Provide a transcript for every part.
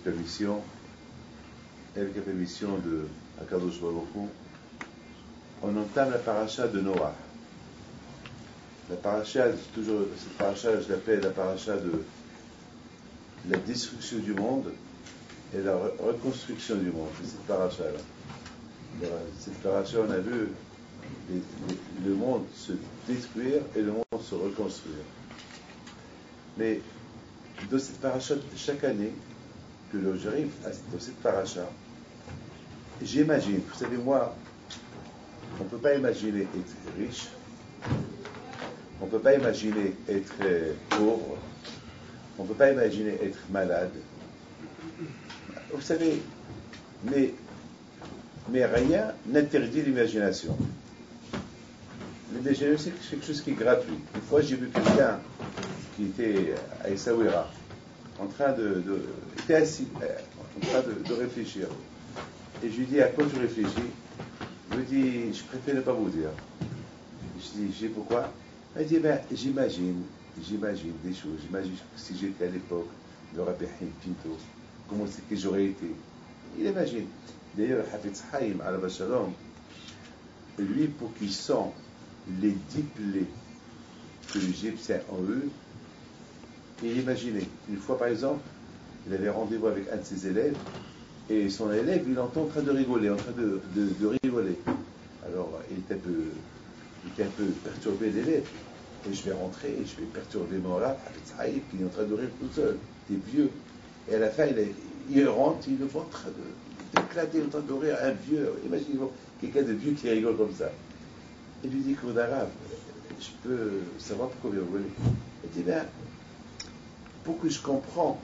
permission, avec la permission de Akadosh Baruch Hu, on entame la paracha de Noah. La paracha, toujours, cette paracha, je l'appelle la paracha de la destruction du monde et la reconstruction du monde. C'est cette paracha-là. Dans cette paracha, on a vu le monde se détruire et le monde se reconstruire. Mais dans cette paracha, chaque année que j'arrive dans cette paracha, j'imagine, vous savez, moi, on ne peut pas imaginer être riche, on ne peut pas imaginer être pauvre, on ne peut pas imaginer être malade. Vous savez, mais rien n'interdit l'imagination. L'imagination, c'est quelque chose qui est gratuit. Une fois, j'ai vu quelqu'un qui était à Essaouira, était assis, en train de réfléchir. Et je lui dis, à quoi tu réfléchis? Il me dit, je préfère ne pas vous dire. Je dis, pourquoi? Il me dit, j'imagine des choses. J'imagine que si j'étais à l'époque de Rabbi Haïm Pinto, comment c'est que j'aurais été. Il imagine. D'ailleurs, le Hafetz Haïm, Alav Shalom, lui, pour qu'il sent les 10 plaies que les Égyptiens ont eues, il imaginait. Une fois, par exemple, il avait rendez-vous avec un de ses élèves, et son élève, il l'entend en train de rigoler, en train de rigoler. Alors, il était un peu perturbé, l'élève. Et je vais rentrer, et je vais perturber mon rap, qui est en train de rire tout seul, il est vieux. Et à la fin, il rentre, il le voit en train d'éclater, en train de rire, un vieux. Imaginez-vous, quelqu'un de vieux qui rigole comme ça. Il lui dit, Claude Arabe, je peux savoir pourquoi vous rigolez? Il dit, pour que je comprenne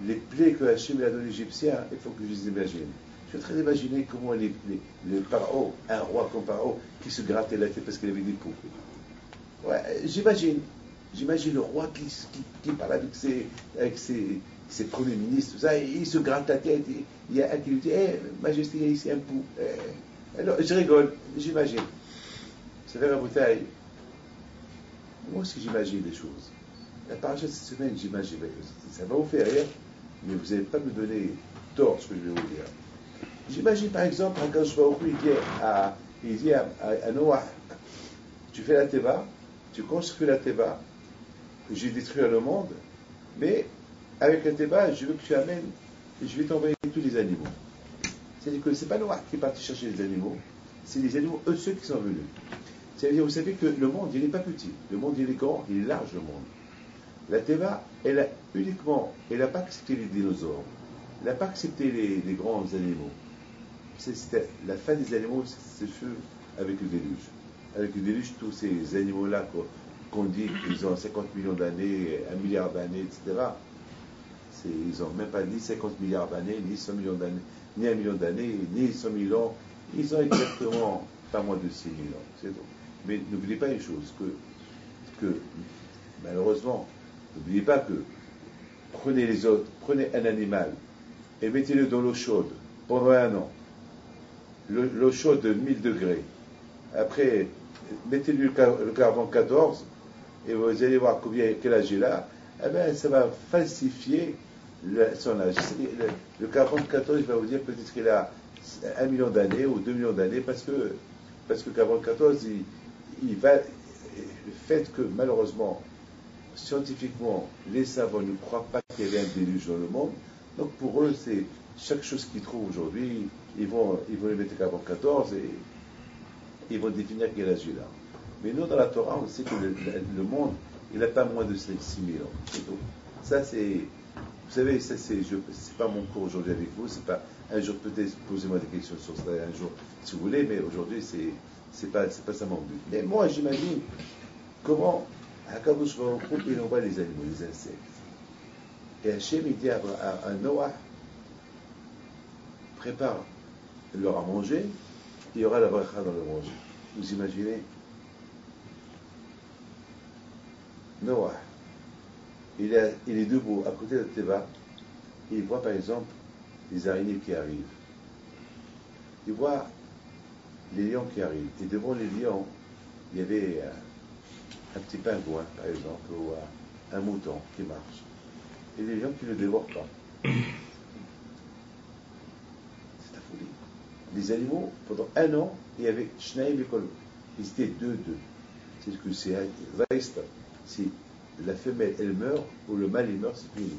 les plaies que Hachem a donné aux Égyptiens, il faut que je les imagine. Je suis en train d'imaginer comment le pharaon, un roi comme pharaon, qui se grattait la tête parce qu'il avait des poux. Ouais, j'imagine le roi qui parle avec ses premiers ministres, tout ça, il se gratte la tête, il y a un qui lui dit, Majesté, il y a ici un pou. Alors, je rigole, j'imagine. Ça fait la bouteille. Moi aussi, j'imagine des choses. La paracha de cette semaine, j'imagine. Ça va vous faire rire, mais vous n'allez pas me donner tort ce que je vais vous dire. J'imagine par exemple, quand je vais au il dit à Noah, tu fais la teva, tu construis la teva, j'ai détruit le monde, mais avec la teva, je veux que tu amènes, je vais t'envoyer tous les animaux. C'est-à-dire que ce n'est pas Noah qui est parti chercher les animaux, c'est les animaux, eux, ceux qui sont venus. C'est-à-dire, vous savez que le monde, il n'est pas petit, le monde, il est grand, il est large, le monde. La teva, elle n'a pas accepté les dinosaures, elle n'a pas accepté les grands animaux. C'était la fin des animaux, c'est le feu avec le déluge. Avec le déluge, tous ces animaux-là qu'on dit qu'ils ont 50 millions d'années, 1 milliard d'années, etc. Ils n'ont même pas ni 50 milliards d'années, ni 100 millions d'années, ni 1 million d'années, ni 100 000 ans. Ils ont exactement pas moins de 6 000 ans. C'est tout. Mais n'oubliez pas une chose, que malheureusement, n'oubliez pas que prenez un animal et mettez-le dans l'eau chaude pendant 1 an. L'eau chaude de 1000 degrés. Après, mettez-lui le carbone 14 et vous allez voir quel âge il a. Eh bien, ça va falsifier son âge. Le carbone 14, il va vous dire peut-être qu'il a 1 million d'années ou 2 millions d'années parce que carbone 14, il va. Le fait que malheureusement, scientifiquement, les savants ne croient pas qu'il y avait un déluge dans le monde, donc pour eux, c'est chaque chose qu'ils trouvent aujourd'hui, ils vont les mettre carbone 14 et ils vont définir quel âge il a. Mais nous, dans la Torah, on sait que le monde, il n'a pas moins de 6 000 ans. C'est tout. Ça, c'est. Vous savez, ça, c'est pas mon cours aujourd'hui avec vous. C'est pas. Un jour, peut-être, posez-moi des questions sur ça, un jour, si vous voulez, mais aujourd'hui, c'est pas ça mon but. Mais moi, j'imagine comment Hakadosh Baruch Hu, il envoie les animaux, les insectes. Et Hachem, il dit à Noah, prépare leur à manger, il y aura la bracha dans le manger. Vous imaginez? Noah, il est debout à côté de Teva, et il voit par exemple les araignées qui arrivent. Il voit les lions qui arrivent. Et devant les lions, il y avait un petit pingouin, par exemple, ou un mouton qui marche. Et les lions qui ne le dévorent pas. les animaux, pendant 1 an, il y avait Shnaim Ekol. Ils étaient deux. C'est que c'est Vaista. Si la femelle, elle meurt, ou le mâle, il meurt, c'est fini.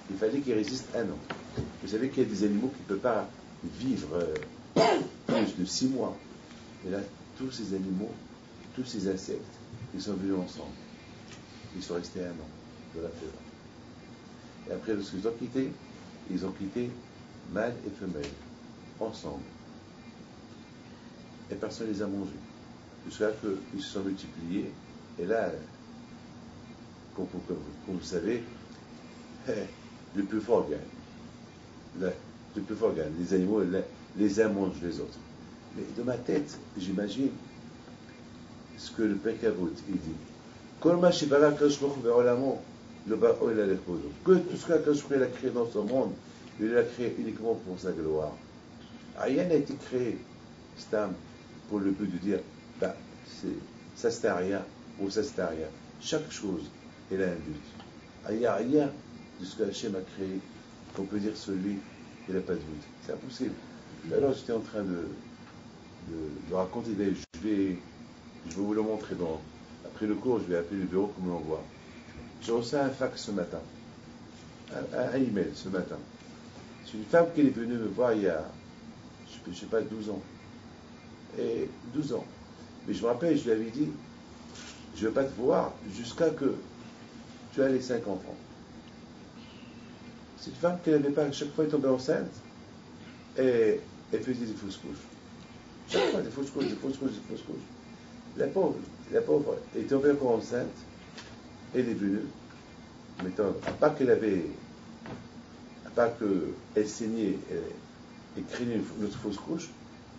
Il fallait qu'il résiste 1 an. Vous savez qu'il y a des animaux qui ne peuvent pas vivre plus de 6 mois. Et là, tous ces animaux, tous ces insectes, ils sont venus ensemble. Ils sont restés 1 an de la fève. Et après, lorsqu'ils ont quitté mâle et femelle, ensemble. Et personne ne les a mangés. Jusqu'à ce qu'ils se sont multipliés. Et là, comme vous savez, le plus fort gagne. Le plus fort gagne. Les animaux, les uns mangent les autres. Mais de ma tête, j'imagine ce que le Père Kavod, il dit. Que tout ce qu'Akash a créé dans ce monde, il l'a créé uniquement pour sa gloire. Rien n'a été créé, Stam, pour le but de dire, ça c'est un rien, ou ça c'est un rien. Chaque chose, elle a un but. Il n'y a rien de ce que Hachem a créé qu'on peut dire celui, il n'a pas de but. C'est impossible. Alors j'étais en train de raconter, je vais vous le montrer après le cours, je vais appeler le bureau pour me l'envoie. J'ai reçu un fax ce matin, un email ce matin. C'est une femme qui est venue me voir il y a, je ne sais pas, 12 ans. Et 12 ans. Mais je me rappelle, je lui avais dit, je ne veux pas te voir jusqu'à que tu aies les 5 enfants. C'est une femme qui n'avait pas, à chaque fois, elle tombait enceinte et elle faisait des fausses couches. Chaque fois, des fausses couches. La pauvre est tombée encore enceinte, elle est venue, mettons, à part qu'elle saignait et craignait une autre fausse couche,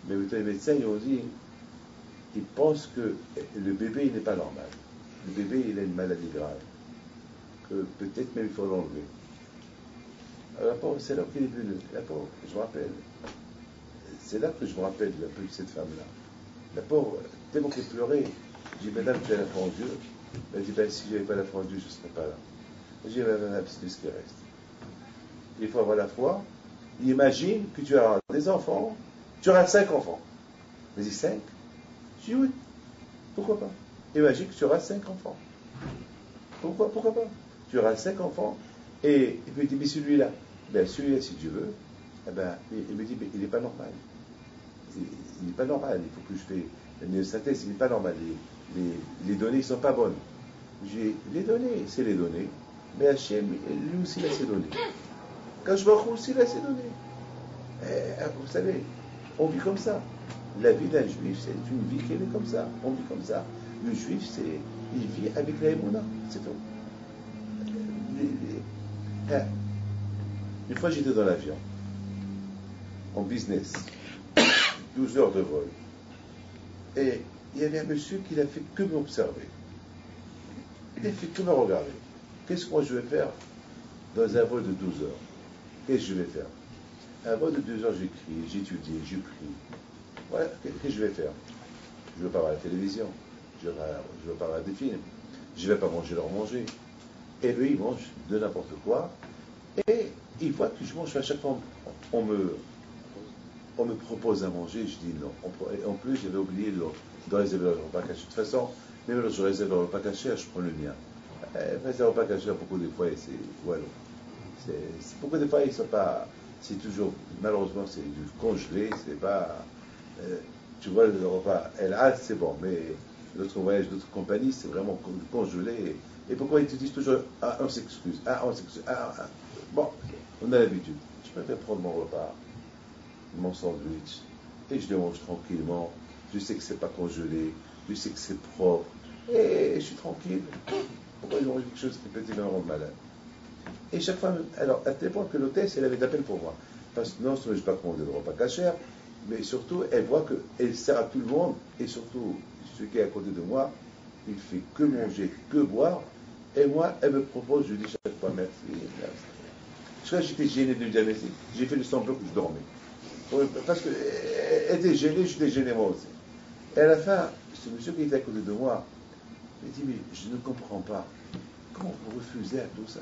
mais les médecins ils ont dit, ils pensent que le bébé il n'est pas normal. Le bébé il a une maladie grave, que peut-être même il faut l'enlever. Alors la pauvre, c'est là qu'elle est venue, la pauvre, je me rappelle. C'est là que je me rappelle un peu de cette femme-là. La pauvre, tellement qu'elle pleurait, j'ai dit, madame, tu as la foi en Dieu. Elle dit, si je n'avais pas la foi en Dieu, je ne serais pas là. J'ai dit, madame, c'est ce qui reste. Il faut avoir la foi. Imagine que tu as des enfants, tu auras 5 enfants. Vas-y, 5. Je dis oui. Pourquoi pas? Imagine que tu auras 5 enfants. Pourquoi pas? Tu auras 5 enfants, et il me dit, mais celui-là, celui-là, si tu veux, il me dit, mais il n'est pas normal. Il n'est pas normal, il faut que je fasse une synthèse, il n'est pas normal. Les données ne sont pas bonnes. J'ai les données, c'est les données, mais Hachem, lui aussi, il a ses données. Kashbach aussi, il a ses données. Vous savez, on vit comme ça. La vie d'un juif, c'est une vie qui est comme ça. On vit comme ça. Le juif, il vit avec la Emouna, c'est tout. Une fois, j'étais dans l'avion, en business, 12 heures de vol. Et il y avait un monsieur qui n'a fait que m'observer. Il n'a fait que me regarder. Qu'est-ce que moi je vais faire dans un vol de 12 heures? Qu'est-ce que je vais faire? Un vol de 2 heures, j'écris, j'étudie, je prie. Voilà, qu'est-ce que je vais faire? Je ne veux pas voir la télévision, je ne veux pas voir des films, je ne vais pas manger leur manger. Et eux, ils mangent de n'importe quoi. Et ils voient que je mange, à chaque fois, on me propose à manger, je dis non. En plus, j'avais oublié de réserver le repas caché. De toute façon, même lorsque je réserve le repas caché, je prends le mien. Le repas caché, beaucoup de fois, beaucoup de fois, ils ne sont pas. C'est toujours, malheureusement, c'est du congelé, c'est pas. Tu vois, le repas, c'est bon, mais d'autres voyages, d'autres compagnies, c'est vraiment congelé. Et pourquoi ils te disent toujours, on s'excuse, Bon, on a l'habitude. Je préfère prendre mon repas, mon sandwich, et je le mange tranquillement. Je sais que c'est pas congelé, je sais que c'est propre, et je suis tranquille. Pourquoi ils mangent quelque chose qui peut me rendre malade? Et chaque fois, alors, à tel point que l'hôtesse, elle avait d'appel pour moi. Parce que non seulement je ne vais pas commander de repas cachère, mais surtout, elle voit qu'elle sert à tout le monde, et surtout, celui qui est à côté de moi, il fait que manger, que boire, et moi, elle me propose, je dis chaque fois merci. Je crois que j'étais gêné de lui dire merci. J'ai fait le semblant que je dormais. Parce qu'elle était gênée, j'étais gêné moi aussi. Et à la fin, ce monsieur qui était à côté de moi, il dit, mais je ne comprends pas. Comment vous refusez à tout ça?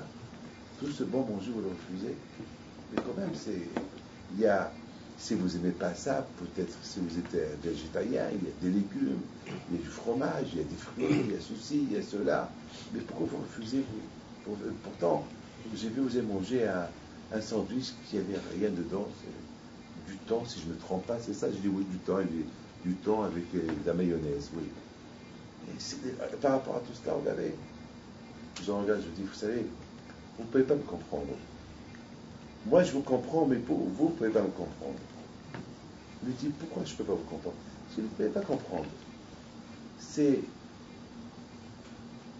Tout ce bon manger, vous le refusez? Mais quand même, il y a Si vous n'aimez pas ça, peut-être si vous êtes végétarien, il y a des légumes, il y a du fromage, il y a des fruits, il y a ceci, il y a cela. Mais pourquoi vous refusez pourtant, j'ai vu vous avez mangé un sandwich qui n'avait rien dedans. Du thon, si je ne me trompe pas, c'est ça. Je dis oui, du thon, du thon avec de la mayonnaise, oui. Par rapport à tout cela, regardez, je regarde, je dis, vous savez, vous ne pouvez pas me comprendre. Moi, je vous comprends, mais pour vous ne pouvez pas me comprendre. Je lui dis, pourquoi je ne peux pas vous comprendre? Si vous ne pouvez pas comprendre,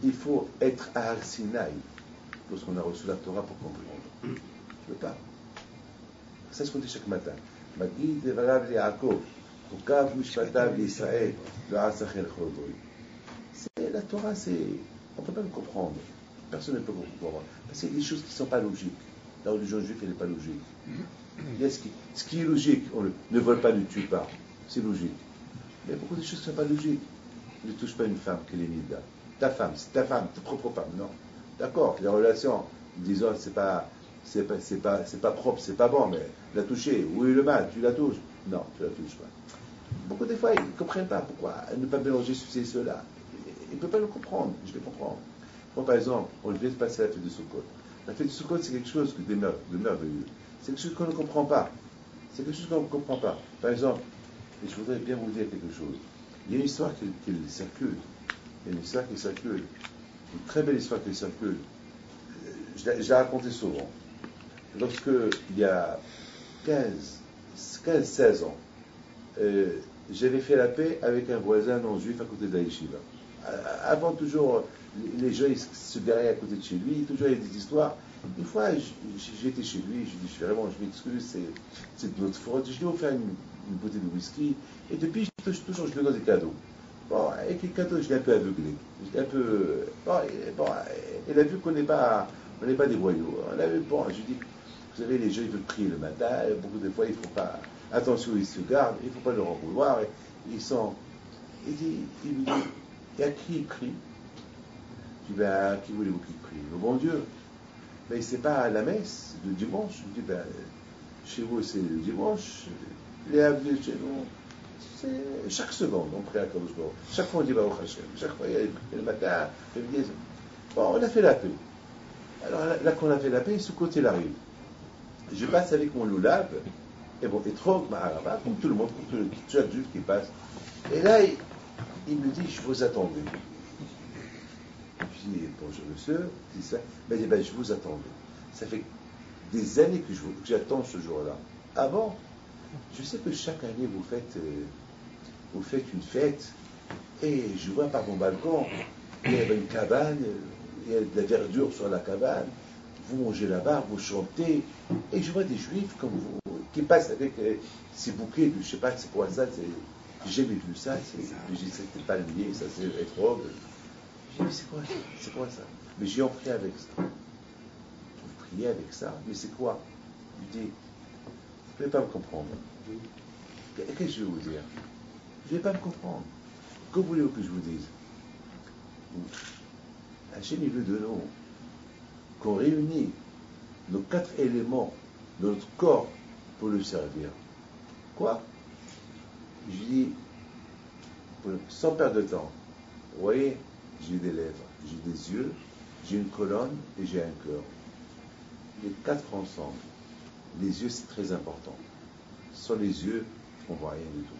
il faut être à Har-Sinaï lorsqu'on a reçu la Torah pour comprendre. Je ne peux pas. C'est ce qu'on dit chaque matin. Magid devarav li'Yaakov, ukav mishpatav li'Israël, le Asachel Chodoi. C'est la Torah, on ne peut pas le comprendre. Personne ne peut le comprendre. Parce qu'il y a des choses qui ne sont pas logiques. La religion juive, elle n'est pas logique. Il y a ce qui est logique. Ne vole pas, ne tue pas. C'est logique. Mais il y a beaucoup de choses qui ne sont pas logiques. Ne touche pas une femme qu'elle est née là. Ta femme, c'est ta femme, ta propre femme. Non. D'accord, les relations, disons, c'est pas propre, c'est pas bon, mais la toucher, oui, le mal, tu la touches. Non, tu la touches pas. Beaucoup de fois, ils ne comprennent pas pourquoi ne pas mélanger ceci et cela. Ils ne peuvent pas le comprendre, je les comprends. Moi, par exemple, on vient de passer la fête de Sukkot. La fête de Sukkot, c'est quelque chose de merveilleux. C'est quelque chose qu'on ne comprend pas. C'est quelque chose qu'on ne comprend pas. Par exemple, et je voudrais bien vous dire quelque chose. Il y a une histoire qui circule. Il y a une histoire qui circule. Une très belle histoire qui circule. Je l'ai racontée souvent. Lorsque, il y a 15-16 ans, j'avais fait la paix avec un voisin non-juif à côté de la yeshiva. Avant, toujours, les gens ils se garaient à côté de chez lui, toujours il y a des histoires. Une fois, j'étais chez lui, je dis vraiment, je m'excuse, c'est de notre faute. Je lui ai offert une bouteille de whisky, et depuis, toujours, je lui donne des cadeaux. Bon, avec les cadeaux, je l'ai un peu aveuglé. Je l'ai un peu. Bon, elle a vu qu'on n'est pas des voyous. Bon, je lui dis, vous savez, les gens, ils veulent prier le matin, beaucoup de fois, il ne faut pas. Attention, ils se gardent, il ne faut pas leur en vouloir. Ils sont. Il me dit, et à qui il prie? Je dis, ben, qui voulez-vous qu'il prie? Le bon Dieu. Mais c'est pas à la messe, le dimanche. Je dis, ben, chez vous, c'est le dimanche. Les avenus chez nous, c'est chaque seconde, on prie à Kadosh Baruch. Chaque fois, on dit Baruch Hashem. Chaque fois, il y a le matin, le midi. Bon, on a fait la paix. Alors là qu'on a fait la paix, ce côté il arrive. Je passe avec mon loulab, et bon, et trop, comme tout le monde, comme tout adulte qui passe. Et là, il me dit, je vous attendais. Je dis, bonjour monsieur, il dit ça. Il dit, ben, je vous attendais. Ça fait des années que j'attends ce jour-là. Avant, je sais que chaque année vous faites une fête, et je vois par mon balcon, il y a une cabane, il y a de la verdure sur la cabane, vous mangez là-bas, vous chantez, et je vois des juifs comme vous, qui passent avec ces bouquets, je ne sais pas c'est quoi ça, j'ai jamais vu ça, c'était palmier, ça c'est étrogue. J'ai dit, c'est quoi ça? Mais j'ai en prié avec ça. Vous priez avec ça, mais c'est quoi? Je dis, vous ne pouvez pas me comprendre. Qu'est-ce que je vais vous dire? Je ne vais pas me comprendre. Que voulez-vous que je vous dise? Hachem, il veut de nous qu'on réunit nos 4 éléments de notre corps pour le servir. Quoi? Je dis, sans perdre de temps, vous voyez, j'ai des lèvres, j'ai des yeux, j'ai une colonne et j'ai un cœur. Les 4 ensemble. Les yeux, c'est très important. Sans les yeux, on ne voit rien du tout.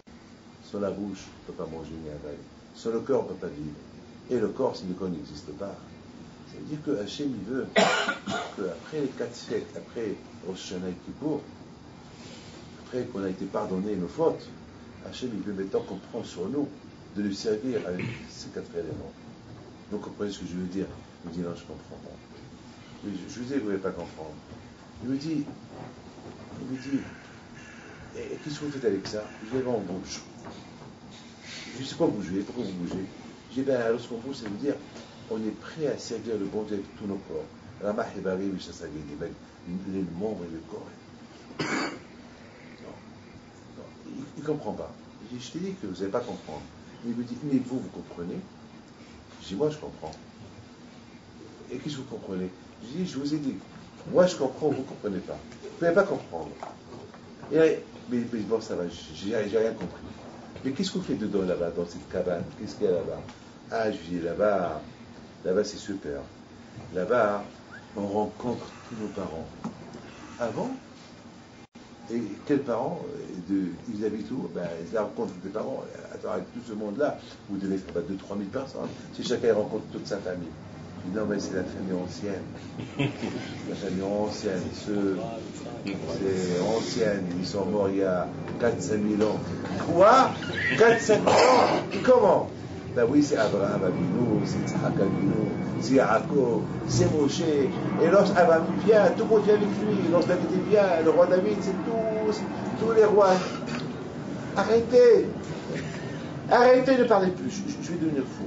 Sans la bouche, on ne peut pas manger ni avaler. Sans le cœur, on ne peut pas vivre. Et le corps, si le corps n'existe pas. Ça veut dire que Hachem, il veut qu'après les 4 fêtes, après Rosh Hashanah et Kippour, après qu'on a été pardonné nos fautes, Hachem, il veut maintenant qu'on prend sur nous de le servir avec ces 4 éléments. Vous comprenez ce que je veux dire? Il me dit, non, je comprends pas. Je vous dis, vous ne pouvez pas comprendre. Il me dit, et qu'est-ce que vous faites avec ça? Je dis, bon, on bouge. Je ne sais pas bouger, pourquoi vous bougez? Je dis, ben, lorsqu'on bouge, ça veut dire, on est prêt à servir le bon Dieu avec tous nos corps. Ramah et Bari, les membres et le corps. Non, il ne comprend pas. Je t'ai dit que vous n'allez pas comprendre. Il me dit, mais vous comprenez? Je dis, moi, je comprends. Et qu'est-ce que vous comprenez? Je dis, je vous ai dit, moi, je comprends, vous ne comprenez pas. Vous ne pouvez pas comprendre. Mais bon, ça va, j'ai rien compris. Mais qu'est-ce qu'on fait dedans là-bas, dans cette cabane? Qu'est-ce qu'il y a là-bas? Ah, je dis là-bas c'est super. Là-bas, on rencontre tous nos parents. Ah bon? Et quels parents? Ils habitent où? Ben, ils la rencontrent des parents. Attends, avec tout ce monde-là, vous devez faire 2-3 000 personnes. Si chacun rencontre toute sa famille. Je dis non, mais c'est la famille ancienne. La famille ancienne. C'est ancienne. Ils sont morts il y a 4-5 000 ans. Quoi? 4-5 000 ans? Comment? Ben oui, c'est Abraham Avinu, c'est Tzachak Avinu, c'est Yaakov, c'est Moshe. Et lorsque Abraham vient, tout le monde vient avec lui. Lorsque David vient, le roi David, c'est tous les rois. Arrêtez. Arrêtez de parler plus. Je vais devenir fou.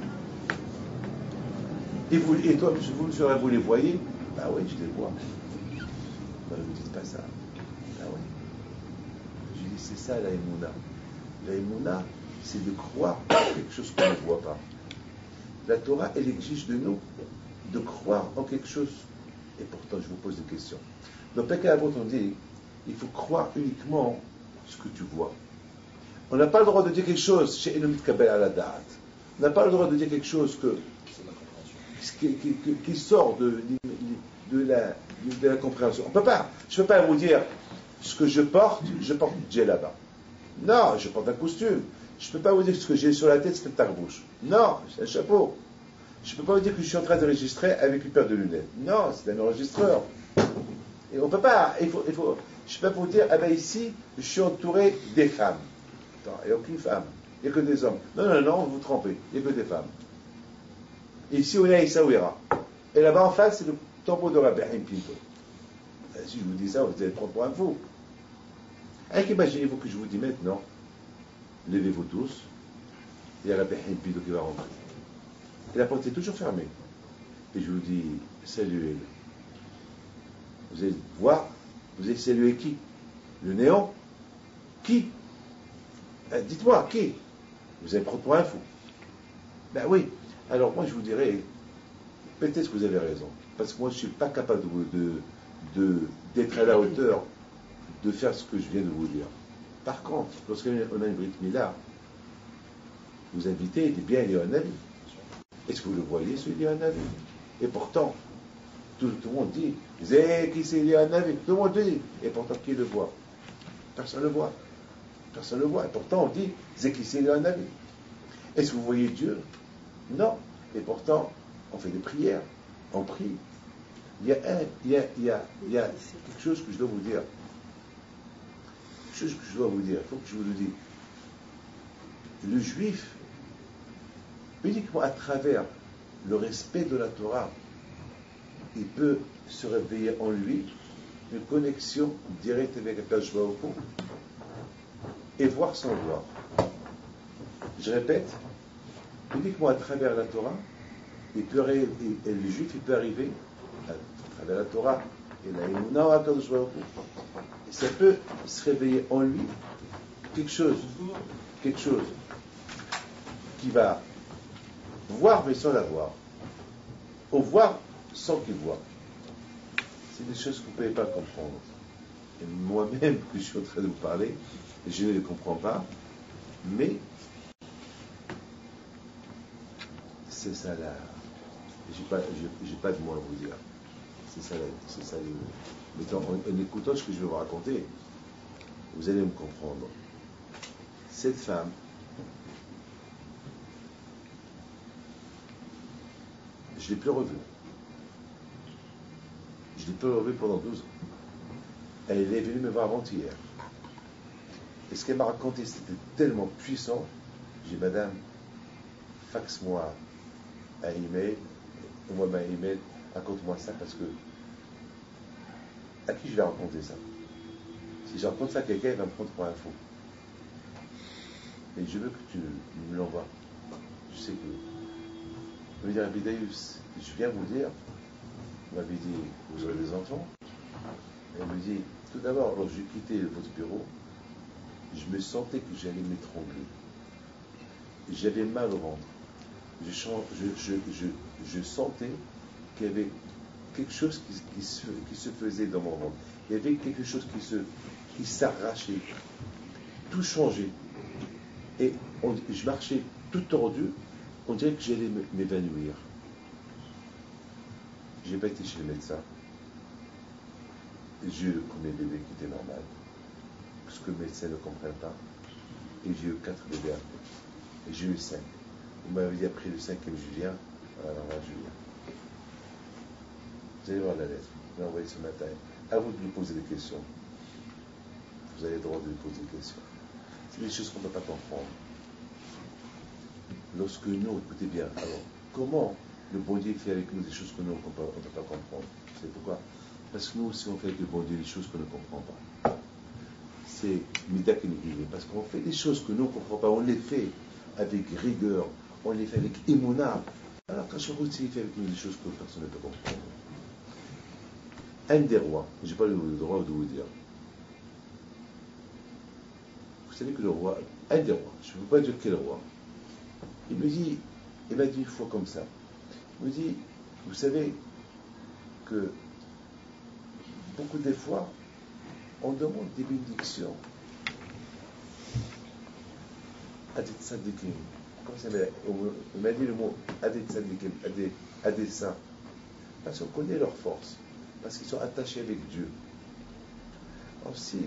Et toi, vous les voyez? Ben oui, je les vois. Ben, ne me dites pas ça. Ben oui. Je dis, c'est ça la Emouna. La Emouna, c'est de croire en quelque chose qu'on ne voit pas. La Torah, elle exige de nous de croire en quelque chose. Et pourtant, je vous pose des questions. Dans Pirkei Avot, on dit, il faut croire uniquement ce que tu vois. On n'a pas le droit de dire quelque chose chez Enomit Kabel à la date. On n'a pas le droit de dire quelque chose qui sort de la compréhension. On peut pas. Je ne peux pas vous dire ce que je porte Dieu là-bas. Non, je porte un costume. Je ne peux pas vous dire que ce que j'ai sur la tête, c'est une tarbouche. Non, c'est un chapeau. Je ne peux pas vous dire que je suis en train d'enregistrer avec une paire de lunettes. Non, c'est un enregistreur. Et on ne peut pas. Je ne peux pas vous dire, ah ben ici, je suis entouré des femmes. Attends, il n'y a aucune femme. Il n'y a que des hommes. Non, vous vous trompez. Il n'y a que des femmes. Et ici, on est à Essaouira. Et là-bas, en face, c'est le tombeau de Rabbi Haïm Pinto. Si je vous dis ça, vous allez prendre pour un fou. Alors imaginez-vous que je vous dis maintenant, levez-vous tous, il y a Rabbi Haïm Pinto qui va rentrer. Et la porte est toujours fermée. Et je vous dis, saluez-le. Vous allez voir, vous allez saluer qui? Le néant? Qui? Dites-moi, qui? Vous allez prendre pour un fou. Ben oui. Alors moi je vous dirais, peut-être que vous avez raison. Parce que moi je ne suis pas capable d'être à la hauteur de faire ce que je viens de vous dire. Par contre, lorsqu'on a une Brit Mila, vous invitez, il dit bien, il y a un avis. Est-ce que vous le voyez, celui-là, il y a un avis? Et pourtant, tout le monde dit, qui c'est, il y a un avis. Tout le monde dit. Et pourtant, qui le voit? Personne ne le voit. Personne ne le voit. Et pourtant, on dit, qui c'est, il y a un avis. Est-ce que vous voyez Dieu? Non. Et pourtant, on fait des prières. On prie. Il y a quelque chose que je dois vous dire. Quelque chose que je dois vous dire. Il faut que je vous le dise. Le juif, uniquement à travers le respect de la Torah, il peut se réveiller en lui une connexion directe avec Akadosh Baruch Hu et voir sans voir. Je répète, uniquement à travers la Torah, et le juif il peut arriver à travers la Torah et la Emouna à Akadosh Baruch Hu. Et ça peut se réveiller en lui quelque chose qui va voir mais sans la voir, ou voir sans qu'il voit. C'est des choses que vous ne pouvez pas comprendre. Et moi-même, que je suis en train de vous parler, je ne les comprends pas, mais c'est ça là. J'ai pas de mots à vous dire. C'est ça là. Mais en écoutant ce que je vais vous raconter, vous allez me comprendre. Cette femme, je ne l'ai plus revue. Je ne l'ai plus revue pendant 12 ans. Elle est venue me voir avant-hier. Et ce qu'elle m'a raconté, c'était tellement puissant. J'ai dit, madame, faxe-moi un email, envoie-moi un email, raconte-moi ça, parce que à qui je vais raconter ça? Si je raconte ça à quelqu'un, il va me prendre pour un fou. Et je veux que tu me l'envoies. Je sais que. Je veux dire, Abidaïus, je viens vous dire, vous m'avez dit, vous aurez des enfants. Elle me dit, tout d'abord, lorsque j'ai quitté votre bureau, je me sentais que j'allais m'étrangler. J'avais mal au ventre. Je sentais qu'il y avait quelque chose qui se faisait dans mon ventre. Il y avait quelque chose qui s'arrachait, tout changé. Et je marchais tout tordu, on dirait que j'allais m'évanouir. J'ai pas été chez le médecin. J'ai eu le premier bébé qui était normal, ce que le médecin ne comprend pas. Et j'ai eu 4 bébés après. Et j'ai eu 5. Vous m'avez dit après le 5e Julien, alors là, Julien. Vous allez voir la lettre, vous l'avez envoyée ce matin. À vous de lui poser des questions. Vous avez le droit de lui poser des questions. C'est des choses qu'on ne peut pas comprendre. Lorsque nous, écoutez bien, alors, comment le bon Dieu fait avec nous des choses que nous, on ne peut pas comprendre? Vous savez pourquoi? Parce que nous aussi, on fait avec le bon Dieu des choses qu'on ne comprend pas. C'est Midak et parce qu'on fait des choses que nous, on ne comprend pas. On les fait avec rigueur, on les fait avec émouna. Alors qu'Hachem aussi fait avec nous des choses que personne ne peut comprendre. Un des rois, je n'ai pas le droit de vous dire. Vous savez que le roi, un des rois, je ne veux pas dire quel roi, il m'a dit une fois comme ça, il me dit, vous savez que beaucoup des fois, on demande des bénédictions à des tzadikim. Comment ça s'appelle? Il m'a dit le mot à des tzadikim, à des saints. Parce qu'on connaît leur force, parce qu'ils sont attachés avec Dieu. Aussi,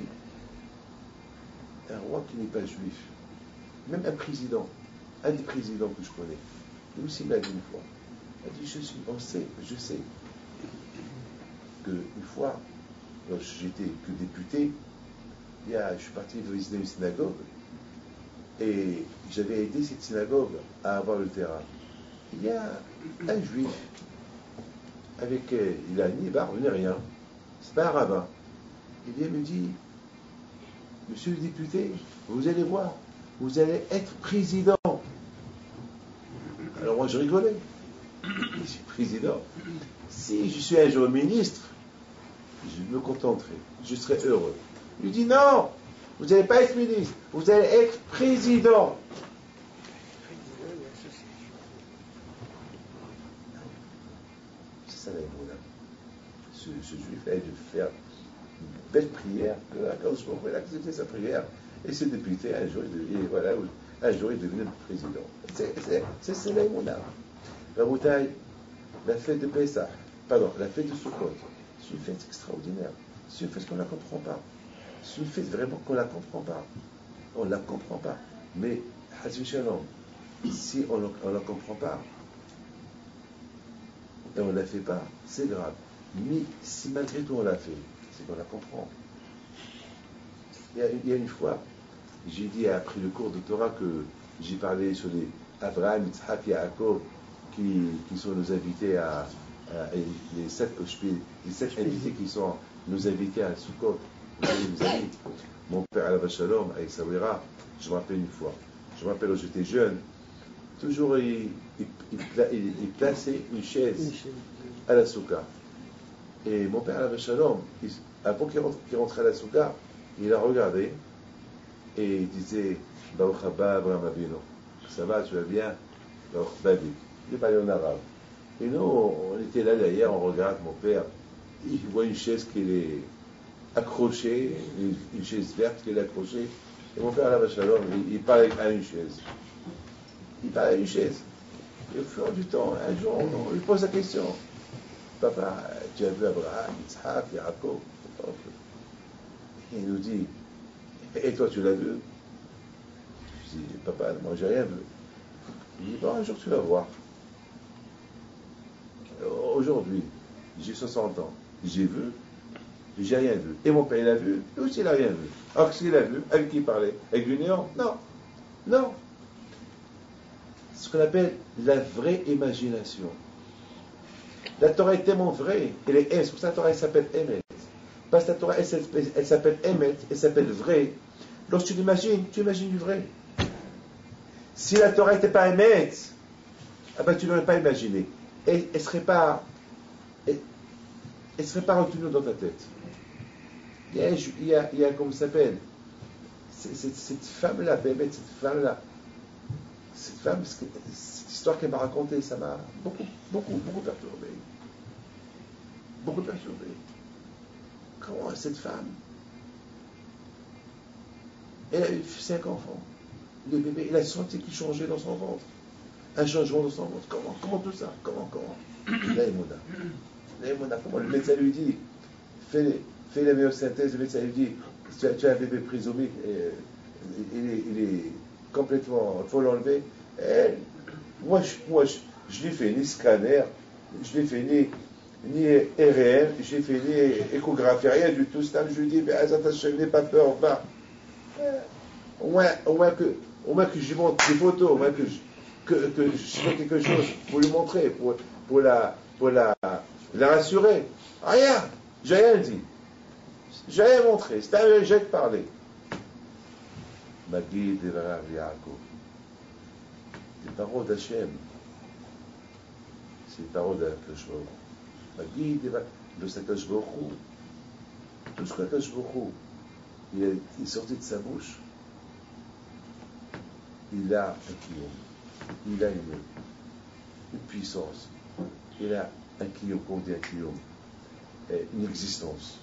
un roi qui n'est pas juif, même un président, un des présidents que je connais, lui aussi m'a dit une fois, il a dit, je sais qu'une fois, lorsque j'étais que député, je suis parti visiter une synagogue et j'avais aidé cette synagogue à avoir le terrain. Il y a un juif avec, il a ni barbe ni rien, c'est pas un rabbin. Il vient me dit, monsieur le député, vous allez voir, vous allez être président. Alors moi je rigolais. Je suis président. Si je suis un jour ministre, je me contenterai, je serai heureux. Il dit non, vous n'allez pas être ministre, vous allez être président. C'est ça l'aïmouna. Ce juif a dû faire une belle prière, que quand je pouvais accepter sa prière, et ce député, un jour, un jour, il devenait président. C'est l'aïmouna. La bouteille, la fête de Pessah, la fête de Sukkot, c'est une fête extraordinaire. C'est une fête qu'on ne la comprend pas. C'est une fête vraiment qu'on ne la comprend pas. On ne la comprend pas. Mais, si on ne la comprend pas, et on ne la fait pas, c'est grave. Mais si malgré tout on la fait, c'est qu'on la comprend. Il y a une fois, j'ai dit après le cours de Torah que j'ai parlé sur les Abraham, Yitzhak et Yaakov qui sont nos invités les 7 invités qui sont nos invités à Sukkot. Mon père Alav Shalom avec Sawira, je me rappelle une fois, je me rappelle quand j'étais jeune, toujours il plaçait une chaise à la souka. Et mon père Alav Shalom, avant qu'il rentrait à la souka, il a regardé et il disait Baruch haba Abraham Avinu. Ça va, tu vas bien? Baruch Babik. Il parlait en arabe. Et nous, on était là derrière, on regarde mon père, il voit une chaise qui est accrochée, une chaise verte qui est accrochée. Et mon père, Alav Shalom, il parle à une chaise. Il parle à une chaise. Et au fur et du temps, un jour, on lui pose la question. Papa, tu as vu Abraham, Yitzhak, Yaakov? Il nous dit, et toi, tu l'as vu? Je dis, papa, moi, j'ai rien vu. Il dit, bon, un jour, tu vas voir. Aujourd'hui, j'ai 60 ans, j'ai vu, j'ai rien vu. Et mon père, il a vu, lui aussi, il n'a rien vu. Alors, qu'est-ce qu'il a vu? Avec qui il parlait? Avec du néant? Non. Non. Ce qu'on appelle la vraie imagination. La Torah est tellement vraie, elle est c'est pour ça que la Torah elle s'appelle Emet. Parce que la Torah elle s'appelle Emet, elle s'appelle vrai. Lorsque tu l'imagines, tu imagines du vrai. Si la Torah n'était pas Emet, ah ben, tu ne l'aurais pas imaginé. Elle ne serait pas retenue dans ta tête. Il y a comment ça s'appelle, cette femme-là, cette femme, cette histoire qu'elle m'a racontée, ça m'a beaucoup perturbé. Beaucoup perturbé. Comment cette femme, Elle a eu 5 enfants. Le bébé, il a senti qu'il changeait dans son ventre. Un changement dans son ventre. Comment tout ça? Comment L'aïmouna. L'aïmouna, comment? Le médecin lui dit, fais la meilleure synthèse. Le médecin lui dit, tu as un bébé trisomique, il est complètement, il faut l'enlever. Moi, je lui fais ni scanner, je lui fais ni RR, je lui fais ni échographie, rien du tout. Je lui dis, mais Azat, n'aie pas peur, va. Au moins que je lui montre des photos, au moins que je fais quelque chose pour lui montrer, pour la rassurer. Rien, j'ai rien dit. J'ai rien montré, c'était un j'ai parlé. Magid et Rav Yaakov. Les paroles d'Hachem. C'est les paroles d'Akash Baruch Hu. Magid et Akash Baruch Hu. Tout ce qu'Akash Baruch Hu, il est sorti de sa bouche. Il a un kiyum. Il a une puissance. Il a un kiyum, qu'on dit un kiyum. Une existence.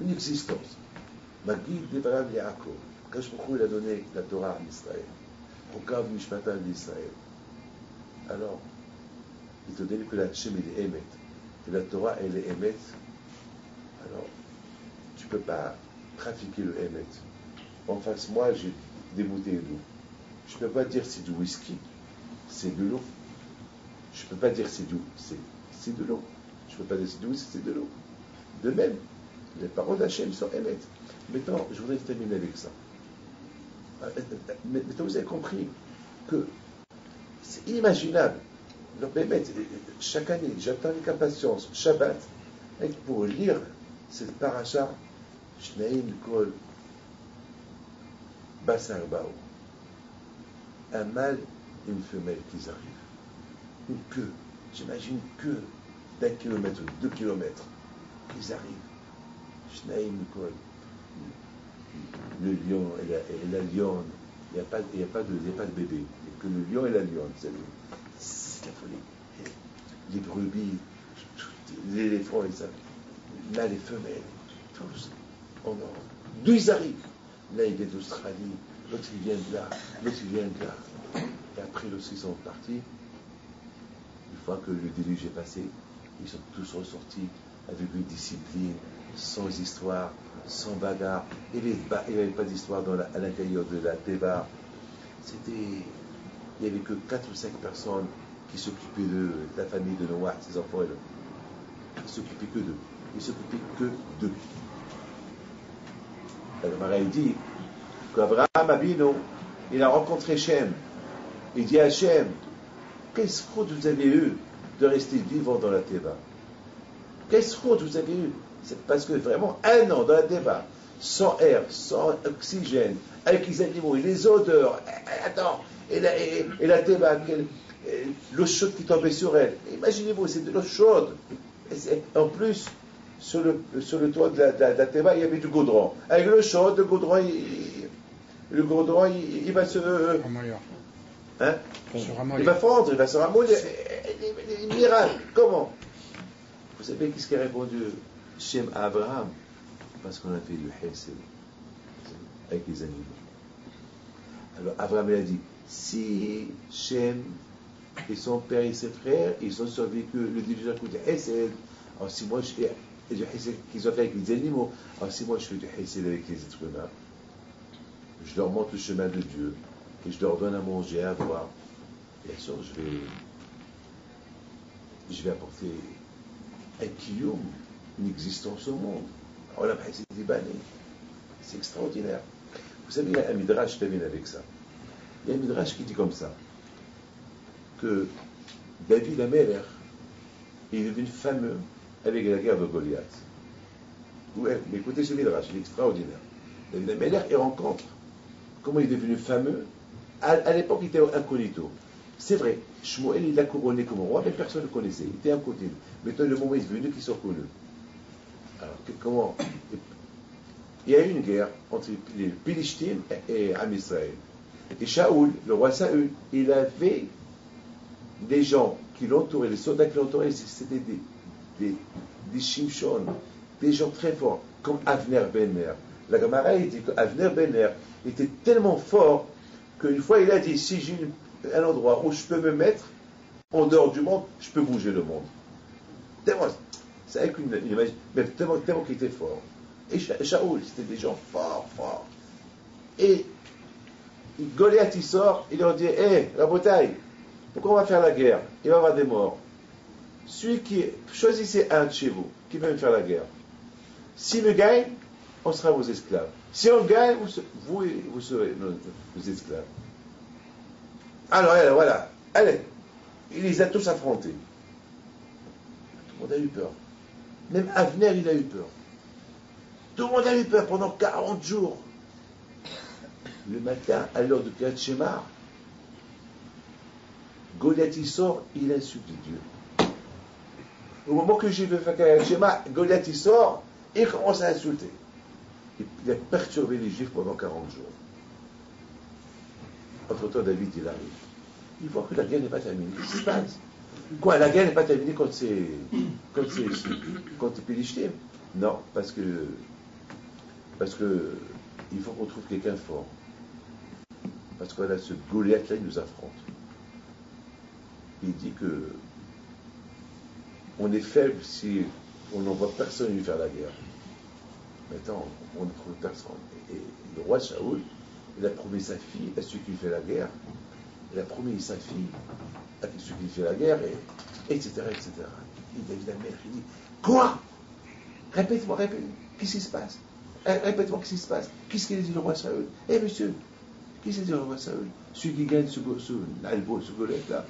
Une existence. Magid et Rav Yaakov. Akash Baruch Hu, il a donné la Torah à Israël. Hukav Mishpatan d'Israël. Alors, étant donné que la Hachem est émet, que la Torah elle est émet, alors tu ne peux pas trafiquer le émet. En face, moi, j'ai des bouteilles d'eau. Je ne peux pas dire c'est du whisky, c'est de l'eau. Je ne peux pas dire c'est de l'eau. Je ne peux pas dire c'est du whisky, c'est de l'eau. De même, les paroles d'Hachem sont émet. Maintenant, je voudrais terminer avec ça. Maintenant, vous avez compris que c'est inimaginable. Donc, chaque année, j'attends avec impatience Shabbat pour lire cette paracha Shnaim Kol Basar Bao. Un mâle et une femelle qui arrivent. Une queue, j'imagine que d'1 kilomètre ou 2 kilomètres, qu'ils arrivent. Shnaim Kol. Le lion et la lionne, il n'y a pas de bébé, il n'y a que le lion et la lionne, c'est la folie. Les brebis, l'éléphant et ça, là les femelles, tous en ordre. D'où ils arrivent? Là il vient d'Australie, l'autre il vient de là, l'autre il vient de là. Et après l'autre ils sont partis. Une fois que le déluge est passé, ils sont tous ressortis avec une discipline, sans histoire, sans bagarre. Il n'y avait pas d'histoire à l'intérieur de la Teva. Il n'y avait que 4 ou 5 personnes qui s'occupaient de la famille de Noah, ses enfants et ils ne s'occupaient que d'eux. Ils ne s'occupaient que d'eux. Alors Marie dit qu'Abraham Abino, il a rencontré Shem. Il dit à Shem, qu'est-ce que vous avez eu de rester vivant dans la Teva? Qu'est-ce que vous avez eu? C'est parce que vraiment 1 an dans la Teva, sans air, sans oxygène, avec les animaux et les odeurs, et la Teva, l'eau chaude qui tombait sur elle. Imaginez-vous, c'est de l'eau chaude. En plus, sur le toit de la Teva, il y avait du goudron. Avec l'eau chaude, le goudron, il va se... Hein? Il va fondre, il va se ramollir. Miracle. Comment? Vous savez qu'est-ce qu'a répondu Shem à Abraham? Parce qu'on a fait du Hesed avec les animaux. Alors Abraham il a dit, si Shem et son père et ses frères, ils ont survécu le déluge du Hesed, alors si moi je fais du Hesed qu'ils ont fait avec les animaux, alors si moi je fais du Hesed avec les êtres humains, je leur montre le chemin de Dieu et je leur donne à manger, à boire, bien sûr je vais apporter un kiyum, une existence au monde. Alors là, c'est libanais. C'est extraordinaire. Vous savez, il y a un midrash qui termine avec ça. Il y a un midrash qui dit comme ça, que David Ameler est devenu fameux avec la guerre de Goliath. Ouais, mais écoutez ce midrash, il est extraordinaire. David Ameler, il rencontre comment il est devenu fameux. À l'époque, il était incognito. C'est vrai, Shmuel, il l'a couronné comme roi, mais personne ne le connaissait. Il était incognito. Maintenant, le moment est venu qu'ils sont connus. Alors, comment? Il y a eu une guerre entre les Philistins et Am Israël. Et Shaoul, le roi Saül, il avait des gens qui l'entouraient, les soldats qui l'entouraient, c'était des Shimshon, des gens très forts, comme Avner Ben Ner, La Gemara dit qu'Avner Benner était tellement fort qu'une fois il a dit, si j'ai un endroit où je peux me mettre en dehors du monde, je peux bouger le monde. Tellement, c'est avec une image, mais tellement qu'il était fort. Et Shaoul, c'était des gens forts, forts. Et Goliath, il sort, il leur dit, hé, la bataille, pourquoi on va faire la guerre? Il va y avoir des morts. Choisissez un de chez vous, qui veut me faire la guerre. S'il me gagne, on sera vos esclaves. Si on gagne, vous serez nos esclaves. Alors, voilà, allez, il les a tous affrontés. Tout le monde a eu peur. Même Avner, il a eu peur. Tout le monde a eu peur pendant 40 jours. Le matin, à l'heure de Kriyat Shema, Goliath il sort, il insulte Dieu. Au moment que j'ai fait Kriyat Shema, Goliath il sort, et il commence à insulter. Il a perturbé les Juifs pendant 40 jours. Entre-temps, David, il arrive. Il voit que la guerre n'est pas terminée. Qu'est-ce qui se passe? Quoi, la guerre n'est pas terminée quand c'est Pélichtim? Non, parce que il faut qu'on trouve quelqu'un fort. Parce que là, ce Goliath-là, il nous affronte. Il dit que on est faible si on n'envoie personne lui faire la guerre. Maintenant, on ne trouve personne. Et le roi Shaoul, il a promis sa fille à celui qui fait la guerre. Il a promis sa fille à celui qui fait la guerre, etc., etc. Il David Amelech, il dit, quoi? Répète-moi, qu'est-ce qui se passe? Répète-moi, qu'est-ce qui se passe? Qu'est-ce qu'il a dit le roi Shaoul? Monsieur, qu'est-ce qu'il a dit le roi Shaoul? Celui qui gagne ce Goliath-là.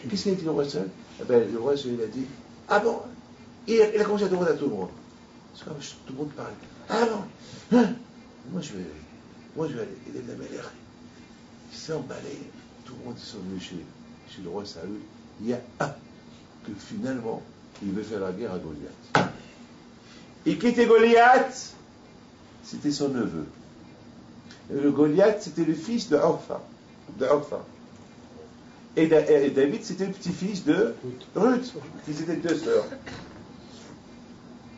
Qu'est-ce qu'il a dit le roi Shaoul? Le roi Shaoul, il a dit, ah bon? Il a commencé à demander à tout le monde. C'est comme tout le monde parle. Ah bon? Hein? Moi je vais aller. Et David Amelech, il s'est emballé. Tout le monde est venu chez le roi Saül. Il y a un que finalement, il veut faire la guerre à Goliath. Et qui était Goliath? C'était son neveu. Et le Goliath, c'était le fils de Orpha. Et David, c'était le petit-fils de Ruth, qui étaient deux sœurs.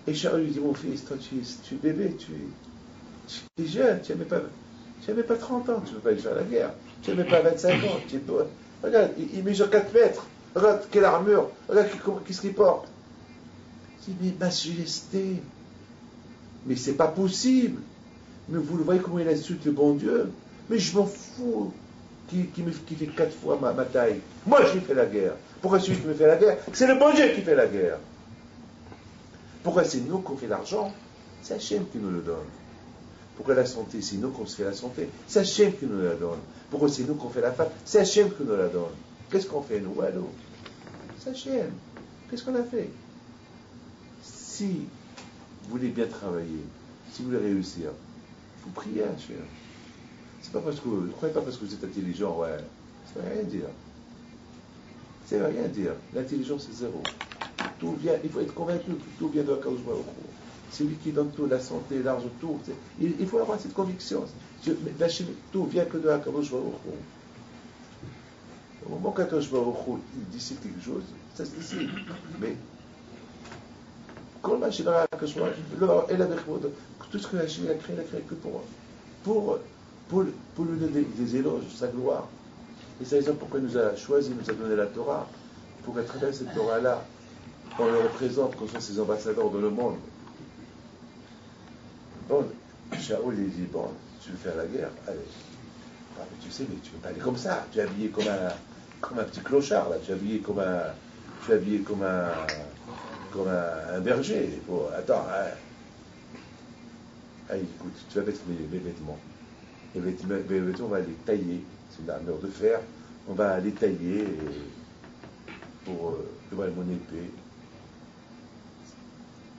Et Shaoul lui dit, mon fils, toi tu es bébé, tu es jeune, tu n'avais pas 30 ans, tu ne peux pas aller faire la guerre. Tu n'avais pas 25 ans. Regarde, il mesure 4 mètres. Regarde quelle armure. Regarde qu'est-ce qu'il porte. Il dit, mais majesté, mais c'est pas possible. Mais vous le voyez comment il insulte le bon Dieu. Mais je m'en fous qui fait 4 fois ma taille. Moi, je fais la guerre. Pourquoi celui qui me fait la guerre? C'est le bon Dieu qui fait la guerre. Pourquoi c'est nous qu'on fait l'argent? C'est Hachem qui nous le donne. Pourquoi la santé? C'est nous qu'on se fait la santé. C'est Hachem qui nous la donne. Pourquoi c'est nous qu'on fait la femme? C'est Hachem qui nous la donne. Qu'est-ce qu'on fait, nous? Allô? C'est Hachem. Qu'est-ce qu'on a fait? Si vous voulez bien travailler, si vous voulez réussir, il faut prier à Hachem. C'est pas parce que ne croyez pas parce que vous êtes intelligent, ouais. Ça ne veut rien dire. Ça ne veut rien dire. L'intelligence, c'est zéro. Tout vient, il faut être convaincu que tout vient de la cause. C'est lui qui donne tout, la santé, l'argent, tout. Il faut avoir cette conviction. Tout vient que de la cause. Au moment qu'Akadosh Baruch Hu, il décide quelque chose, ça se décide. Mais quand Hachem a tout ce que Hachem a créé que pour lui donner des éloges, sa gloire. Et c'est la raison pourquoi il nous a choisi, il nous a donné la Torah, pour qu'à travers cette Torah-là, on le représente, qu'on soit ses ambassadeurs dans le monde. Bon, Shaoul, il dit, bon, tu veux faire la guerre? Allez. Ah, mais tu sais, mais tu ne peux pas aller comme ça. Tu es habillé comme un petit clochard, là. Tu es habillé comme un berger. Bon, attends, écoute, tu vas mettre mes vêtements. Les vêtements, on va les tailler. C'est une armure de fer. On va les tailler pour mon épée.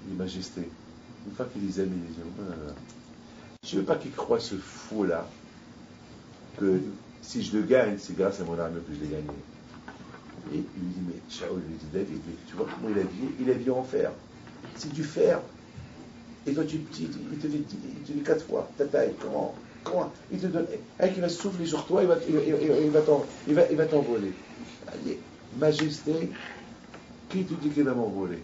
Les majestés. Une fois qu'il les a mis, il dit, je ne veux pas qu'il croie ce fou-là que si je le gagne, c'est grâce à mon armure que je l'ai gagné. Et il lui dit, mais Shaoul lui dit, David, mais tu vois comment il est habillé en fer. C'est du fer. Et toi, tu es petit, il te dit 4 fois ta taille. Comment il te donne, il va souffler sur toi, il va t'envoler. Allez, majesté, qui te dit qu'il va m'envoler?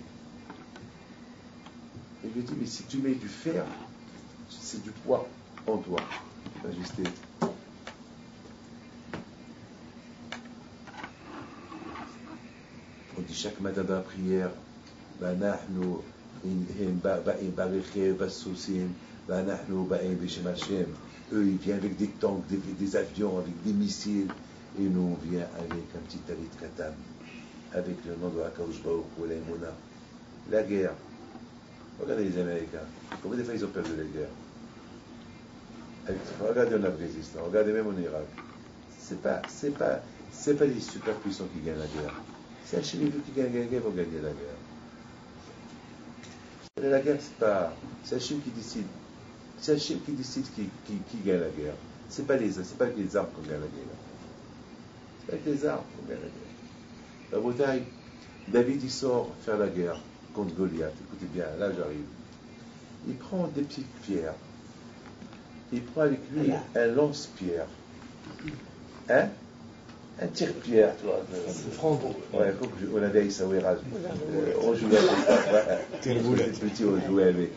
Il lui dit, mais si tu mets du fer c'est du poids en toi, Majesté. On dit chaque matin dans la prière, ونحن بخير والسوسين ونحن بشم Hashem. Eux, ils viennent avec des tanks, des avions, avec des missiles, et nous, on vient avec un petit talit katan, avec le nom de Akadosh Baruch Hu, la Emouna. La guerre. Regardez les Américains. Combien de fois ils ont perdu la guerre? Regardez en Afghanistan, regardez même en Irak. C'est pas les superpuissants qui gagnent la guerre. C'est Hachem qui gagne la guerre pour gagner la guerre. La guerre, c'est Hachem qui décide. C'est Hachem qui décide qui gagne la guerre. C'est pas les armes qu'on gagne la guerre. C'est pas avec les armes qu'on gagne la guerre. La bataille, David il sort faire la guerre contre Goliath. Écoutez bien, là j'arrive. Il prend des petites pierres. Il prend avec lui un lance-pierre. Hein? Un tire-pierre, tu vois. Ouais, on avait avec Saouira. On jouait avec ça. On était petits, on jouait avec.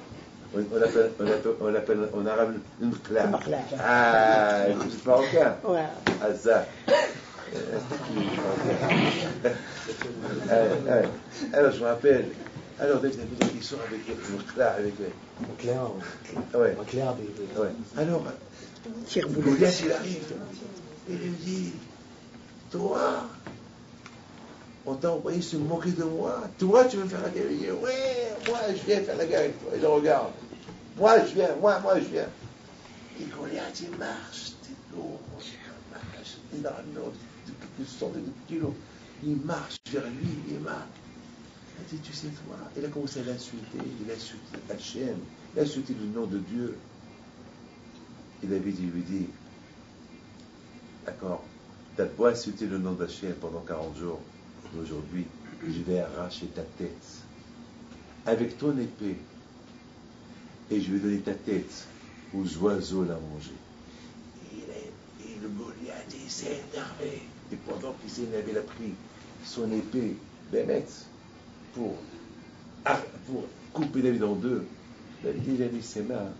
On appelle en arabe une claque. Ah, vous êtes marocain? Ouais. Ah, ça. Alors, je me rappelle. Alors, David il sort avec une claque, avec un clair. Ouais. Ouais. Alors, Goliath, il arrive. Il lui dit, toi, on t'a envoyé se moquer de moi. Toi, tu veux me faire la guerre? Il dit, ouais, moi, je viens faire la guerre avec toi. Et je regarde. Moi, je viens. Et Goliath, il marche, t'es lourd, il marche énormément, de quelques centaines de kilos. Il marche vers lui, il marche. Il dit, tu sais, toi, il a commencé à l'insulter, il a insulté Hachem, il a insulté le nom de Dieu. Et David, il lui dit, d'accord, tu as beau insulter le nom d'Hachem pendant 40 jours, mais aujourd'hui, je vais arracher ta tête avec ton épée et je vais donner ta tête aux oiseaux la manger. Et le Goliath, il s'est énervé. Et pendant qu'il s'est énervé, il a pris son épée, Bémet, pour couper David en deux. David, il a mis ses mains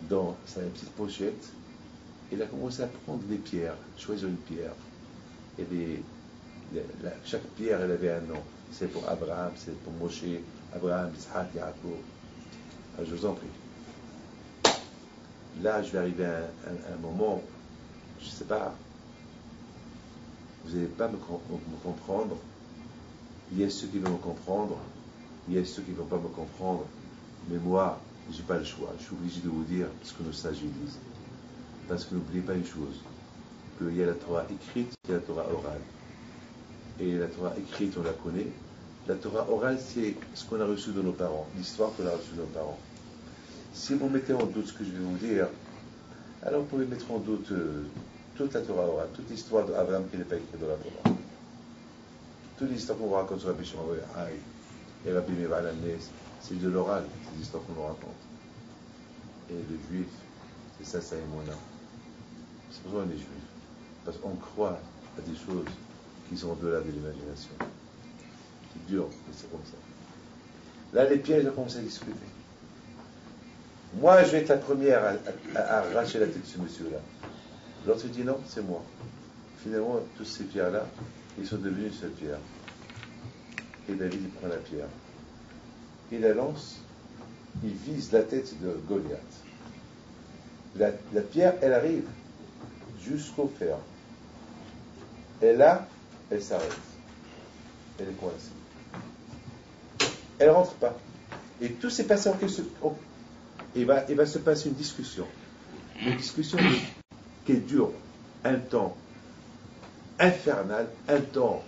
dans sa petite pochette. Il a commencé à prendre des pierres, choisir une pierre. Et chaque pierre, elle avait un nom. C'est pour Abraham, c'est pour Moshe, Abraham, Isaac, Yaakov. Je vous en prie. Là, je vais arriver à un moment, je ne sais pas, vous n'allez pas me comprendre. Il y a ceux qui vont me comprendre, il y a ceux qui ne vont pas me comprendre. Mais moi, je n'ai pas le choix. Je suis obligé de vous dire ce que nos sages disent. Parce que n'oubliez pas une chose, qu'il y a la Torah écrite, il y a la Torah orale. Et la Torah écrite, on la connaît. La Torah orale, c'est ce qu'on a reçu de nos parents, l'histoire qu'on a reçue de nos parents. Si vous mettez en doute ce que je vais vous dire, alors vous pouvez mettre en doute toute la Torah orale, toute l'histoire d'Abraham qui n'est pas écrite dans la Torah. Toute l'histoire qu'on vous raconte sur Rabbi Shimon et Rabbi Meir Alanes, c'est de l'oral, c'est l'histoire qu'on nous raconte. Et le juif, c'est ça Emouna. C'est pour ça qu'on est juif. Parce qu'on croit à des choses qui sont au-delà de l'imagination. C'est dur, mais c'est comme ça. Là, les pièges ont commencé à discuter. Moi, je vais être la première à arracher la tête de ce monsieur-là. L'autre dit non, c'est moi. Finalement, toutes ces pierres-là, ils sont devenus une seule pierre. Et David, il prend la pierre. Il la lance, il vise la tête de Goliath. La pierre, elle arrive jusqu'au fer. Et là, elle s'arrête. Elle est coincée. Elle ne rentre pas. Et tout s'est passé en quelques secondes. Il va se passer une discussion. Une discussion qui dure un temps infernal, un temps,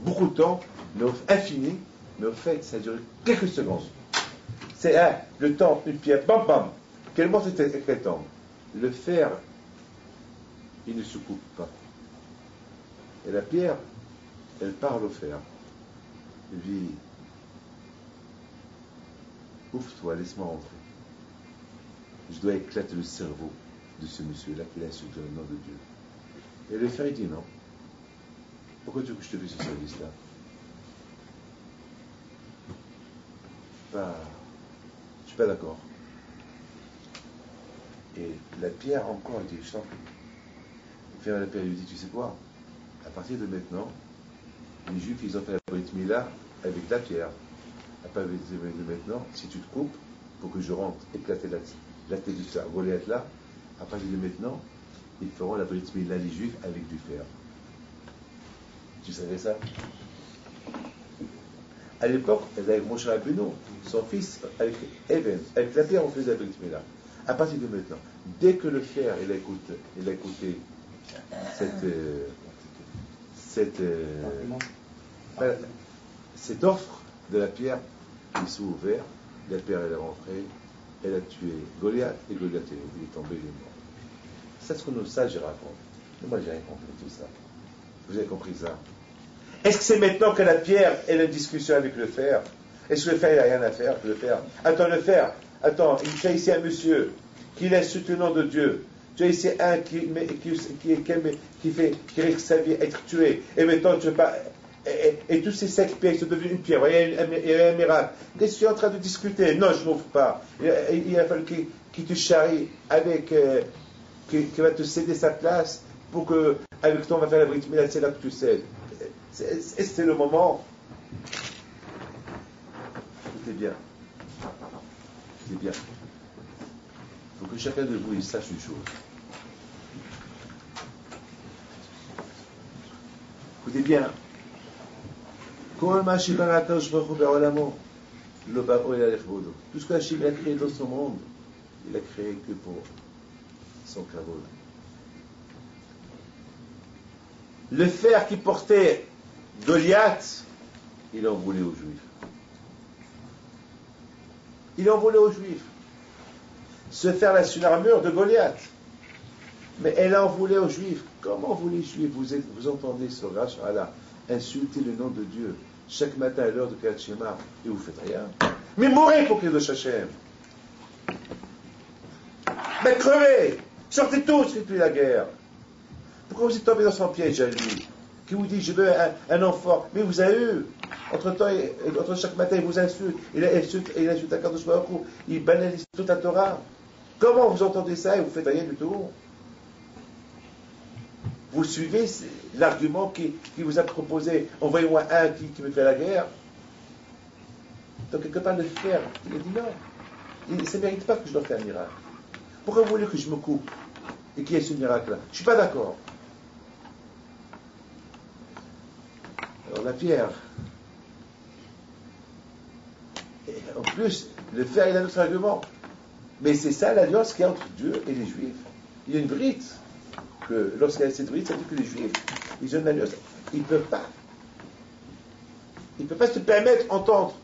beaucoup de temps, mais infini, mais au fait, ça a duré quelques secondes. C'est le temps, une pierre, bam bam. Quel mot c'était éclatant. Le fer, il ne se coupe pas. Et la pierre, elle parle au fer. Il dit, ouvre-toi, laisse-moi rentrer. Je dois éclater le cerveau de ce monsieur-là qui a insulté le nom de Dieu. Et le fer, il dit non. Pourquoi tu veux que je te fasse ce service-là? Je ne suis pas d'accord. Et la pierre encore, il dit, je t'en prie. Il fait la pierre, il lui dit, tu sais quoi? À partir de maintenant, les Juifs, ils ont fait la Brit Mila avec la pierre. À partir de maintenant, si tu te coupes, pour que je rentre éclater la tête du frère Goliath là, à partir de maintenant, ils feront la Brit Mila, les Juifs, avec du fer. Tu savais ça? À l'époque, avec Moshe Rabbeinu, son fils, avec Even, avec la pierre, on faisait la Brit Mila. À partir de maintenant, dès que le fer, il a écouté cette offre de la pierre, il s'est ouvert, la pierre elle est rentrée, elle a tué Goliath, et Goliath il est tombé, il est mort. C'est ce que nos sages racontent. Mais moi, j'ai rien compris tout ça. Vous avez compris ça? Est-ce que c'est maintenant que la pierre est en discussion avec le fer? Est-ce que le fer, il n'a rien à faire avec le fer? Attends, le fer, tu as ici un monsieur qui laisse le nom de Dieu. Tu as ici un qui risque sa vie être tué. Et maintenant, tu veux pas. Et tous ces 5 pierres sont devenus une pierre. Vous voyez, il y a un miracle. Qu'est-ce que tu es en train de discuter? Non, je n'ouvre pas. Il a fallu qu'il te charrie avec. Qui va te céder sa place pour que, avec toi, on va faire la Brit Mila, c'est là que tu cèdes. C'est le moment. Écoutez bien. Écoutez bien. Il faut que chacun de vous il sache une chose. Écoutez bien. Tout ce que Hachem a créé dans son monde, il a créé que pour son kavod. Le fer qui portait Goliath, il en voulait aux Juifs. Il en voulait aux Juifs. Ce fer-là, c'est une armure de Goliath. Mais elle en voulait aux Juifs. Comment vous les Juifs, vous entendez ce Rash Allah insulter le nom de Dieu chaque matin à l'heure de Kriyat Shema et vous faites rien? Mais mourrez pour Kiddush Hashem. Mais crevez. Sortez tous depuis la guerre. Pourquoi vous êtes tombé dans son piège à lui? Qui vous dit je veux un enfant? Mais vous avez eu. Entre chaque matin, il vous insulte. Il insulte à Kadosh Baruch Hu. Il banalise toute la Torah. Comment vous entendez ça et vous faites rien du tout? Vous suivez l'argument qui vous a proposé. Envoyez-moi un qui me fait la guerre. Donc quelque part le faire. Il a dit non. Il ne mérite pas que je leur fasse un miracle. Pourquoi vous voulez que je me coupe et qu'il y ait ce miracle-là? Je ne suis pas d'accord. Alors la pierre. Et en plus, le fer, il a d'autres arguments. Mais c'est ça l'alliance qu'il y a entre Dieu et les Juifs. Il y a une brite. Que lorsqu'il y a cette brite, ça dit que les Juifs, ils ont une alliance. Ils ne peuvent pas. Ils ne peuvent pas se permettre d'entendre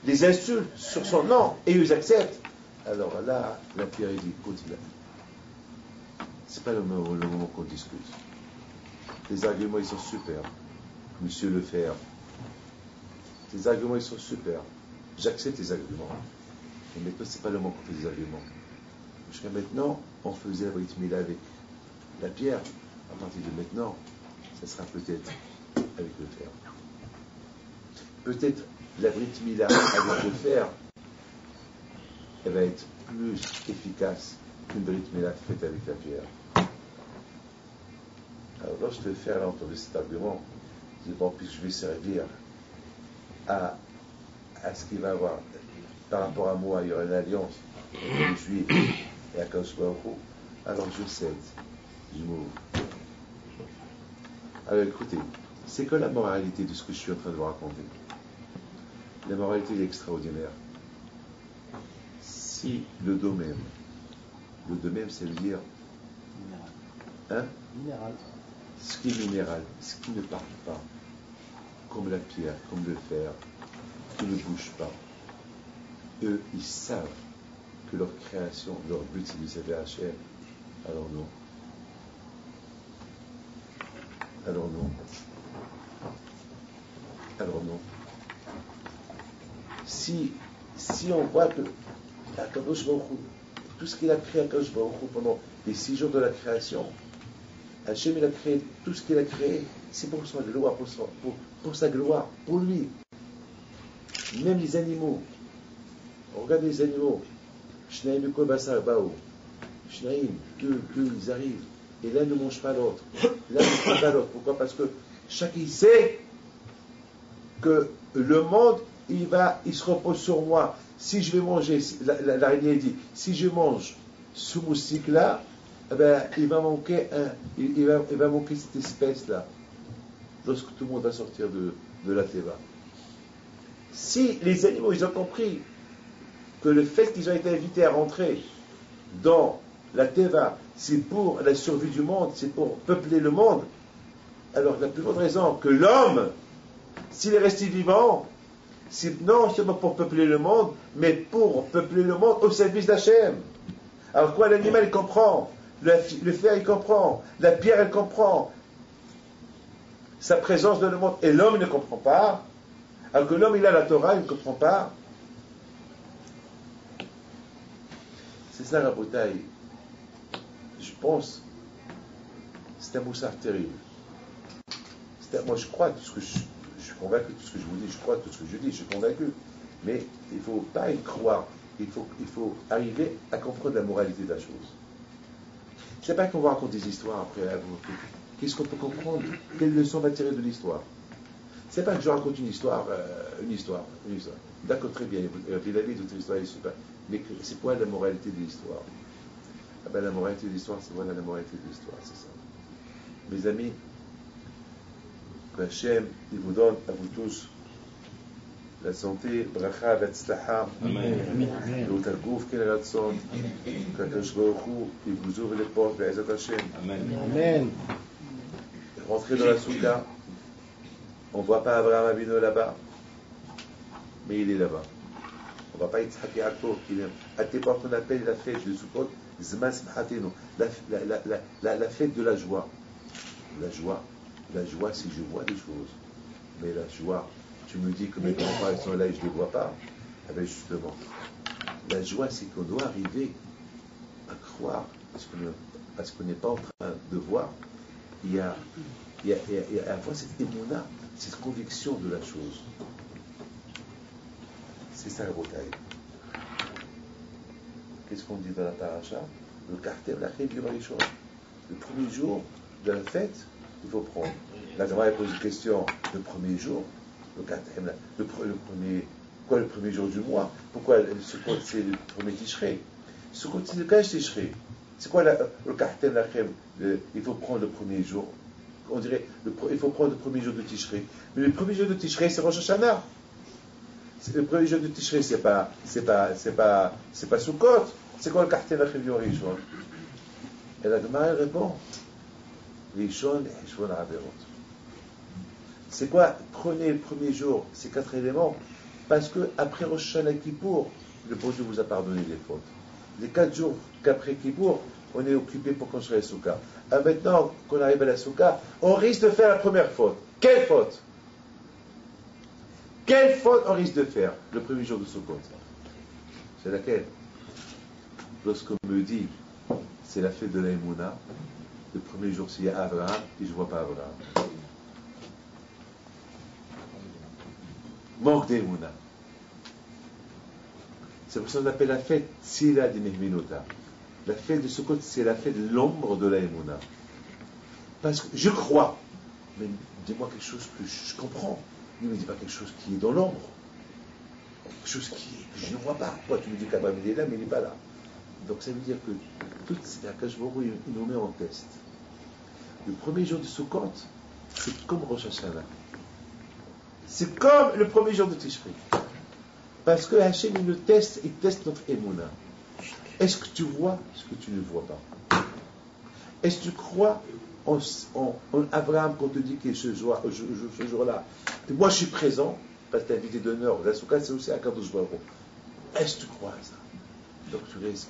des insultes sur son nom et ils acceptent. Alors là, la pierre, il dit, écoute, c'est pas le moment qu'on discute. Les arguments, ils sont super. Monsieur le Fer. Tes arguments, ils sont super. J'accepte tes arguments. Mais maintenant, c'est pas le moment qu'on fait des arguments. Jusqu'à maintenant, on faisait la Brit Mila avec la pierre. À partir de maintenant, ça sera peut-être avec le fer. Peut-être la Brit Mila avec le fer, elle va être plus efficace qu'une Brit Mila faite avec la pierre. Alors lorsque le fer a entendu cet argument, il dit bon, puisque je vais servir à ce qu'il va avoir par rapport à moi, il y aura une alliance entre les Juifs et à Kadosh Baruch Hu, alors je cède, je m'ouvre. Alors écoutez, c'est que la moralité de ce que je suis en train de vous raconter. La moralité est extraordinaire. Si le domaine, ça veut dire minéral. Ce qui est minéral, ce qui ne parle pas, comme la pierre, comme le fer, qui ne bouge pas. Eux, ils savent que leur création, leur but, c'est de servir Hachem. Alors non. Alors non. Alors non. Si on voit que Kadosh Baruch Hu, tout ce qu'il a créé à Kadosh Baruch Hu pendant les 6 jours de la création, Hachem, il a créé tout ce qu'il a créé, c'est pour sa gloire, pour sa gloire, pour lui. Même les animaux. Regardez les animaux. deux, ils arrivent. Et l'un ne mange pas l'autre. L'un ne mange pas l'autre. Pourquoi? Parce que chacun sait que le monde, il se repose sur moi. Si je vais manger, l'araignée dit, si je mange ce moustique-là, eh ben, il va manquer cette espèce-là. Lorsque tout le monde va sortir de la Teva. Si les animaux, ils ont compris que le fait qu'ils ont été invités à rentrer dans la Teva, c'est pour la survie du monde, c'est pour peupler le monde, alors la plus grande raison que l'homme, s'il est resté vivant, c'est non seulement pour peupler le monde, mais pour peupler le monde au service d'Hachem. Alors quoi, l'animal il comprend, le fer il comprend, la pierre elle comprend sa présence dans le monde, et l'homme ne comprend pas. Alors que l'homme il a la Torah, il ne comprend pas. C'est ça la bouteille. Je pense, c'est un moussard terrible. Moi je crois tout ce que je suis convaincu de tout ce que je vous dis, je crois tout ce que je dis, je suis convaincu. Mais il ne faut pas y croire. Il faut arriver à comprendre la moralité de la chose. C'est pas qu'on va raconter des histoires après. Qu'est-ce qu'on peut comprendre? Quelle leçon on va tirer de l'histoire? C'est pas que je raconte une histoire. D'accord, très bien. La vie de toute l'histoire est super. Mais c'est quoi la moralité de l'histoire? Ah ben, la moralité de l'histoire, c'est voilà la moralité de l'histoire, c'est ça. Mes amis, que Hachem, il vous donne à vous tous la santé, bracha, vetzlaha, l'otargouf, quel ratson, qu'Akadosh Baruch Hu, il vous ouvre les portes, be'ezat Hachem. Amen. Rentrez dans la soukha, on ne voit pas Abraham Avinu là-bas, mais il est là-bas. On ne va pas Yitzhak Yaakov, il est à tes portes, on appelle la fête de Sukkot, Zman Simchatenu, la fête de la joie. La joie, si je vois des choses. Mais la joie, tu me dis que mes grands-parents sont là et je ne les vois pas. Eh bien justement, la joie, c'est qu'on doit arriver à croire à ce qu'on n'est pas en train de voir. Il y a à avoir cette émouna, cette conviction de la chose. C'est ça la bouteille. Qu'est-ce qu'on dit dans la paracha? Le carter, la chèvre du Rishon. Le premier jour de la fête, il faut prendre. La Gemara pose une question. Le premier jour, le premier jour du mois? Pourquoi c'est le premier Tishrei? C'est le Kaj Tishrei. C'est quoi le carter, la chèvre? Il faut prendre le premier jour. On dirait, il faut prendre le premier jour de Tishrei. Mais le premier jour de Tishrei, c'est Rosh Hashanah. Le premier jour de Tishrei, c'est pas Sukkot. C'est quoi le carter la chèvre du Rishon? Et la Gemara répond, Rishon et Heshvon Averot. C'est quoi? Prenez le premier jour, ces 4 éléments, parce que après Rosh Hashanah Kippour, le bon Dieu vous a pardonné les fautes. Les 4 jours qu'après Kippour, on est occupé pour construire la Souka. Maintenant qu'on arrive à la Souka, on risque de faire la première faute. Quelle faute? Quelle faute on risque de faire le premier jour de Sukkot? C'est laquelle? Lorsqu'on me dit c'est la fête de la Emouna, le premier jour s'il y a Abraham et je ne vois pas Abraham. Manque d'Emouna. C'est pour ça qu'on appelle la fête Tzila di Mehminota. La fête de Sukkot, c'est la fête de l'ombre de la Emouna. Parce que je crois, mais dis-moi quelque chose que je comprends. Ne me dis pas quelque chose qui est dans l'ombre. Quelque chose que je ne vois pas. Toi, tu me dis qu'Abraham il est là, mais il n'est pas là. Donc ça veut dire que tout Akadosh Baruch Hu, il nous met en test. Le premier jour de Sukkot, c'est comme Rosh Hashanah. C'est comme le premier jour de Tishrei. Parce que Hachem, il teste notre émouna. Est-ce que tu vois ce que tu ne vois pas? Est-ce que tu crois en Abraham quand on te dit que ce jour-là, moi je suis présent, parce que tu es invité d'honneur, la Souka c'est aussi à Akadosh Baruch Hu. Est-ce que tu crois à ça? Donc tu risques.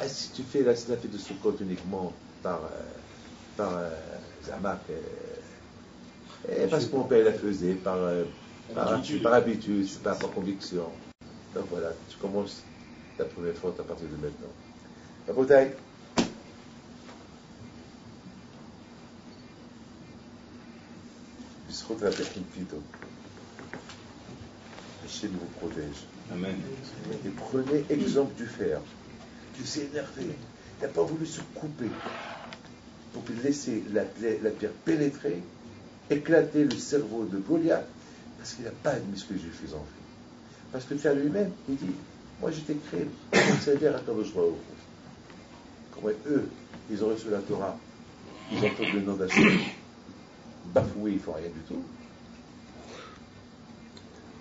Si tu fais la fête de Sukkot uniquement par Zamak, parce que mon père la faisait, par habitude, c'est pas par conviction. Donc voilà, tu commences ta première faute à partir de maintenant. La bouteille. Bisrout la Pechim Pito. Hachem vous protège. Amen. Et prenez exemple du fer. Tu sais énervé. Il n'a pas voulu se couper pour laisser la pierre pénétrer, éclater le cerveau de Goliath, parce qu'il n'a pas admis ce que Dieu faisait en fait. Parce que Dieu lui-même, il dit, moi j'étais créé pour servir à Kadosh Baruch Hu. Comment eux, ils ont reçu la Torah, ils entendent le nom d'Hachem, bafoué, ils ne font rien du tout.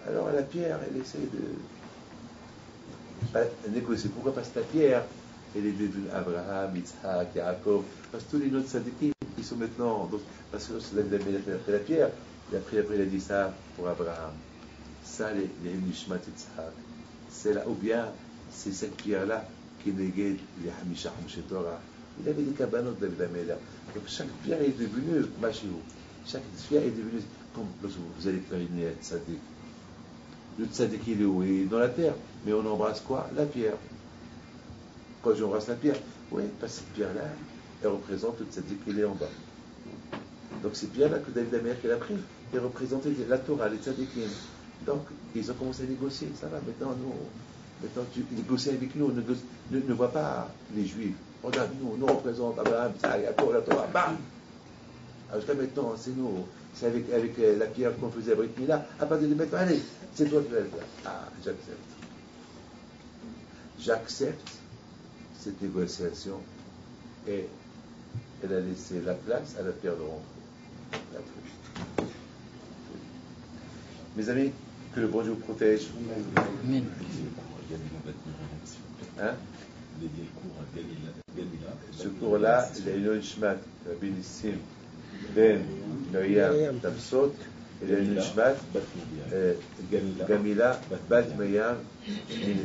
Alors la pierre, elle essaie de négocier. Pourquoi? Parce que la pierre, elle est devenue Abraham, Yitzhak, Yaakov, parce que tous les autres tzadikim, ils sont maintenant, donc, parce que c'est David Amelech qui a pris la pierre, et après il a dit ça pour Abraham. Ça, les Nishmat Yitzhak, c'est là, ou bien c'est cette pierre-là qui néguait les Hamisha Hamshe Torah. Il avait des cabanot de David Amelech. Donc chaque pierre est devenue Machirou. Chaque pierre est devenue, comme vous allez faire une tzadik. Le tzadik, il est où? Il est dans la terre. Mais on embrasse quoi? La pierre. Quand j'embrasse la pierre, oui, parce que cette pierre-là, elle représente le tzadik qui est en bas. Donc ces pierres-là que David Amelech a pris, elles représentaient la Torah, les tzadikim. Donc ils ont commencé à négocier. Ça va, maintenant tu négocies avec nous. Ne vois pas les Juifs. Regarde, nous représentons Abraham, Yaakov, la Torah. Bam! Jusqu'à maintenant, c'est nous. C'est avec la pierre qu'on faisait à Brit Mila. À partir de maintenant, allez, c'est toi qui vas le faire. Ah, j'accepte. J'accepte cette négociation et elle a laissé la place à la pierre de rentrée. Mes amis, que le bon Dieu vous protège. Amen. Hein? Ce cours-là, il y a une Nishmat, Ben Nissim, Ben Miriam Tamsot, il y a une Nishmat, Gamila, Bat Miriam, et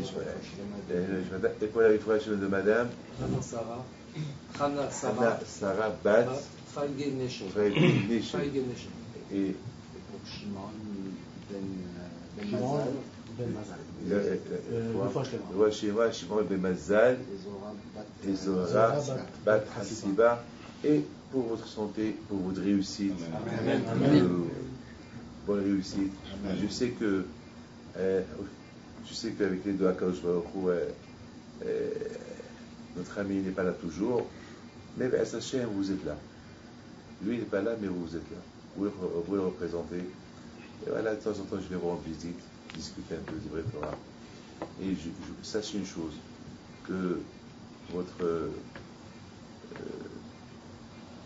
pour la réflexion de Madame, Hana Sarah Bat, Feige Nation. Et Shimon Ben Mazal, et Zora Bat Hasiba, et pour votre santé, pour votre réussite, bonne réussite. Je sais qu'avec les deux Akadosh Baruch Hu, notre ami n'est pas là toujours, mais à sa chaîne, vous êtes là. Lui, il n'est pas là, mais vous êtes là. Vous le représentez. Et voilà, de temps en temps, je vais vous rendre visite, discuter un peu du vrai Torah. Et sachez une chose, que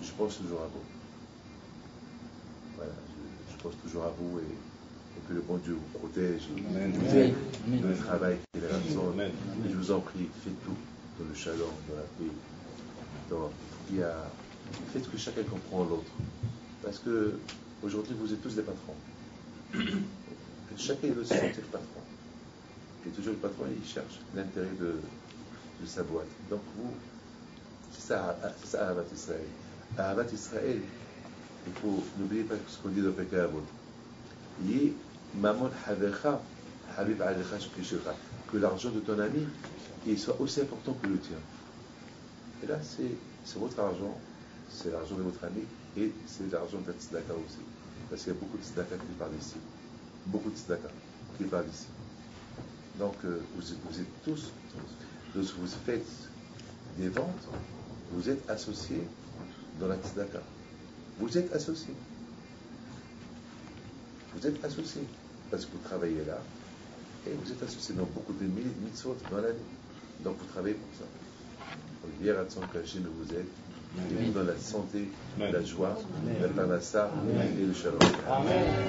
je pense toujours à vous. Voilà, je pense toujours à vous et que le bon Dieu vous protège et vous donne le travail qu'il a besoin. Et je vous en prie, faites tout dans le shalom, dans la paix. Faites que chacun comprend l'autre. Parce que aujourd'hui, vous êtes tous des patrons. Chacun doit se sentir patron. Et toujours le patron, il cherche l'intérêt de sa boîte. Donc vous, c'est ça Ahavat Israël. Ahavat Israël, il faut n'oublier pas ce qu'on dit dans Pirkei Avot. Yi mamon havecha, habib alecha shkishecha. Que l'argent de ton ami, il soit aussi important que le tien. Et là, c'est votre argent, c'est l'argent de votre ami, et c'est l'argent de la tzedaka aussi. Parce qu'il y a beaucoup de tzedaka qui partent d'ici. Beaucoup de tzedaka qui partent d'ici. Donc, vous êtes tous, vous faites des ventes, vous êtes associés dans la tzedaka. Vous êtes associés. Vous êtes associés. Parce que vous travaillez là, et vous êtes associés dans beaucoup de mitzvot dans l'année. Donc, vous travaillez pour ça. Hier, à son caché, vous êtes. Et vous dans la santé, la joie, la parnassa et le shalom. Amen.